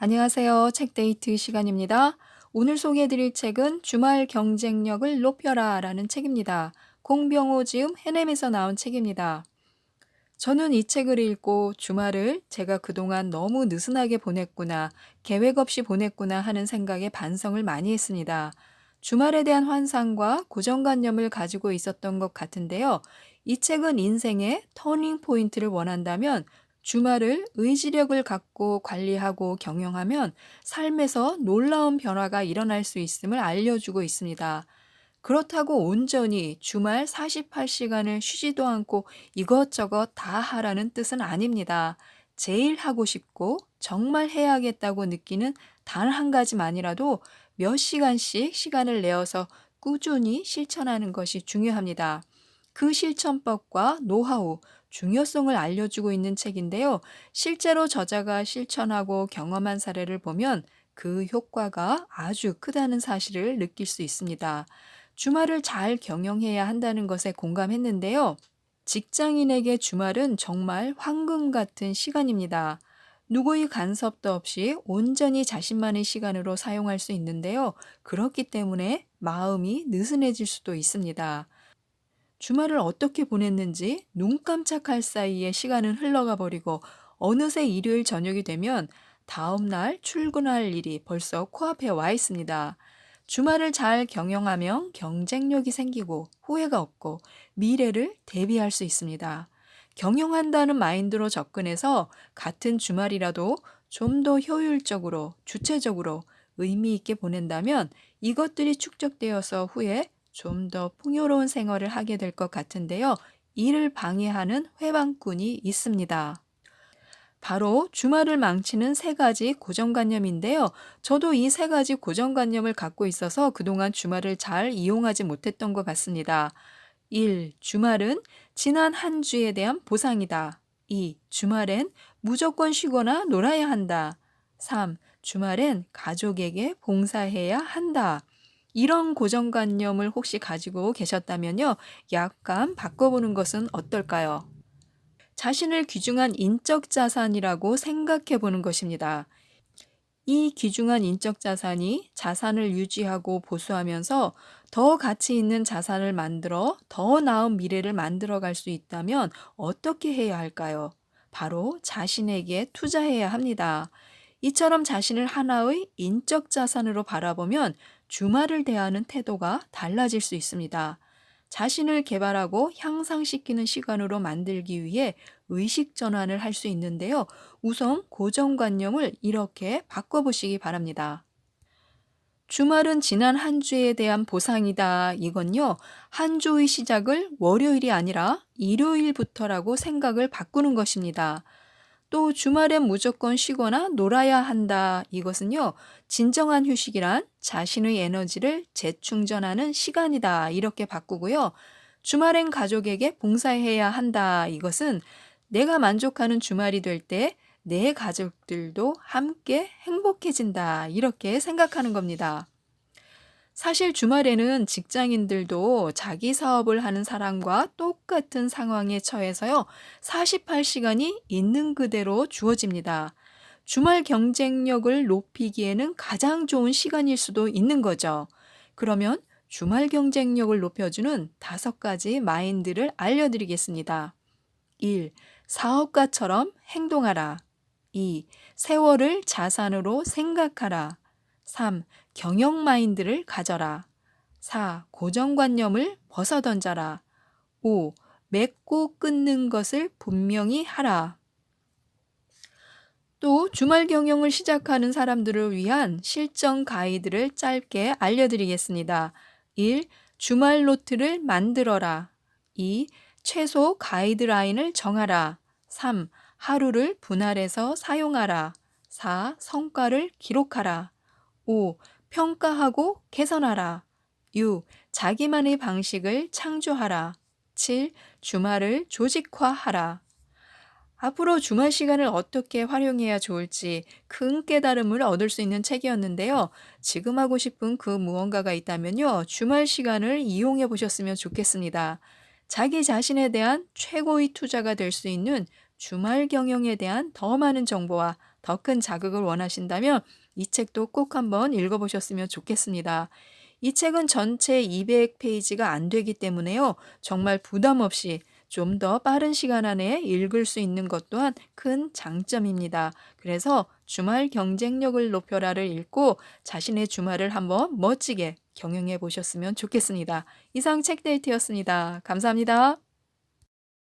안녕하세요. 책데이트 시간입니다. 오늘 소개해드릴 책은 주말 경쟁력을 높여라 라는 책입니다. 공병호 지음 해냄에서 나온 책입니다. 저는 이 책을 읽고 주말을 제가 그동안 너무 느슨하게 보냈구나, 계획 없이 보냈구나 하는 생각에 반성을 많이 했습니다. 주말에 대한 환상과 고정관념을 가지고 있었던 것 같은데요. 이 책은 인생의 터닝 포인트를 원한다면 주말을 의지력을 갖고 관리하고 경영하면 삶에서 놀라운 변화가 일어날 수 있음을 알려주고 있습니다. 그렇다고 온전히 주말 48시간을 쉬지도 않고 이것저것 다 하라는 뜻은 아닙니다. 제일 하고 싶고 정말 해야겠다고 느끼는 단 한 가지만이라도 몇 시간씩 시간을 내어서 꾸준히 실천하는 것이 중요합니다. 그 실천법과 노하우, 중요성을 알려주고 있는 책인데요. 실제로 저자가 실천하고 경험한 사례를 보면 그 효과가 아주 크다는 사실을 느낄 수 있습니다. 주말을 잘 경영해야 한다는 것에 공감했는데요. 직장인에게 주말은 정말 황금 같은 시간입니다. 누구의 간섭도 없이 온전히 자신만의 시간으로 사용할 수 있는데요. 그렇기 때문에 마음이 느슨해질 수도 있습니다. 주말을 어떻게 보냈는지 눈 깜짝할 사이에 시간은 흘러가 버리고 어느새 일요일 저녁이 되면 다음 날 출근할 일이 벌써 코앞에 와 있습니다. 주말을 잘 경영하면 경쟁력이 생기고 후회가 없고 미래를 대비할 수 있습니다. 경영한다는 마인드로 접근해서 같은 주말이라도 좀 더 효율적으로, 주체적으로 의미 있게 보낸다면 이것들이 축적되어서 후에 좀 더 풍요로운 생활을 하게 될 것 같은데요. 이를 방해하는 회방꾼이 있습니다. 바로 주말을 망치는 세 가지 고정관념인데요. 저도 이 세 가지 고정관념을 갖고 있어서 그동안 주말을 잘 이용하지 못했던 것 같습니다. 1. 주말은 지난 한 주에 대한 보상이다. 2. 주말엔 무조건 쉬거나 놀아야 한다. 3. 주말엔 가족에게 봉사해야 한다. 이런 고정관념을 혹시 가지고 계셨다면요, 약간 바꿔보는 것은 어떨까요? 자신을 귀중한 인적 자산이라고 생각해 보는 것입니다. 이 귀중한 인적 자산이 자산을 유지하고 보수하면서 더 가치 있는 자산을 만들어 더 나은 미래를 만들어 갈 수 있다면 어떻게 해야 할까요? 바로 자신에게 투자해야 합니다. 이처럼 자신을 하나의 인적 자산으로 바라보면 주말을 대하는 태도가 달라질 수 있습니다. 자신을 개발하고 향상시키는 시간으로 만들기 위해 의식 전환을 할 수 있는데요. 우선 고정관념을 이렇게 바꿔보시기 바랍니다. 주말은 지난 한 주에 대한 보상이다. 이건요, 한 주의 시작을 월요일이 아니라 일요일부터라고 생각을 바꾸는 것입니다. 또 주말엔 무조건 쉬거나 놀아야 한다. 이것은요, 진정한 휴식이란 자신의 에너지를 재충전하는 시간이다. 이렇게 바꾸고요. 주말엔 가족에게 봉사해야 한다. 이것은 내가 만족하는 주말이 될 때 내 가족들도 함께 행복해진다. 이렇게 생각하는 겁니다. 사실 주말에는 직장인들도 자기 사업을 하는 사람과 똑같은 상황에 처해서요, 48시간이 있는 그대로 주어집니다. 주말 경쟁력을 높이기에는 가장 좋은 시간일 수도 있는 거죠. 그러면 주말 경쟁력을 높여주는 5가지 마인드를 알려드리겠습니다. 1. 사업가처럼 행동하라. 2. 세월을 자산으로 생각하라. 3. 경영 마인드를 가져라. 4. 고정관념을 벗어던져라. 5. 맺고 끊는 것을 분명히 하라. 또 주말 경영을 시작하는 사람들을 위한 실전 가이드를 짧게 알려드리겠습니다. 1. 주말 노트를 만들어라. 2. 최소 가이드라인을 정하라. 3. 하루를 분할해서 사용하라. 4. 성과를 기록하라. 5. 평가하고 개선하라. 6. 자기만의 방식을 창조하라. 7. 주말을 조직화하라. 앞으로 주말 시간을 어떻게 활용해야 좋을지 큰 깨달음을 얻을 수 있는 책이었는데요. 지금 하고 싶은 그 무언가가 있다면요, 주말 시간을 이용해 보셨으면 좋겠습니다. 자기 자신에 대한 최고의 투자가 될 수 있는 주말 경영에 대한 더 많은 정보와 더 큰 자극을 원하신다면 이 책도 꼭 한번 읽어보셨으면 좋겠습니다. 이 책은 전체 200페이지가 안 되기 때문에요. 정말 부담 없이 좀 더 빠른 시간 안에 읽을 수 있는 것 또한 큰 장점입니다. 그래서 주말 경쟁력을 높여라를 읽고 자신의 주말을 한번 멋지게 경영해 보셨으면 좋겠습니다. 이상 책데이트였습니다. 감사합니다.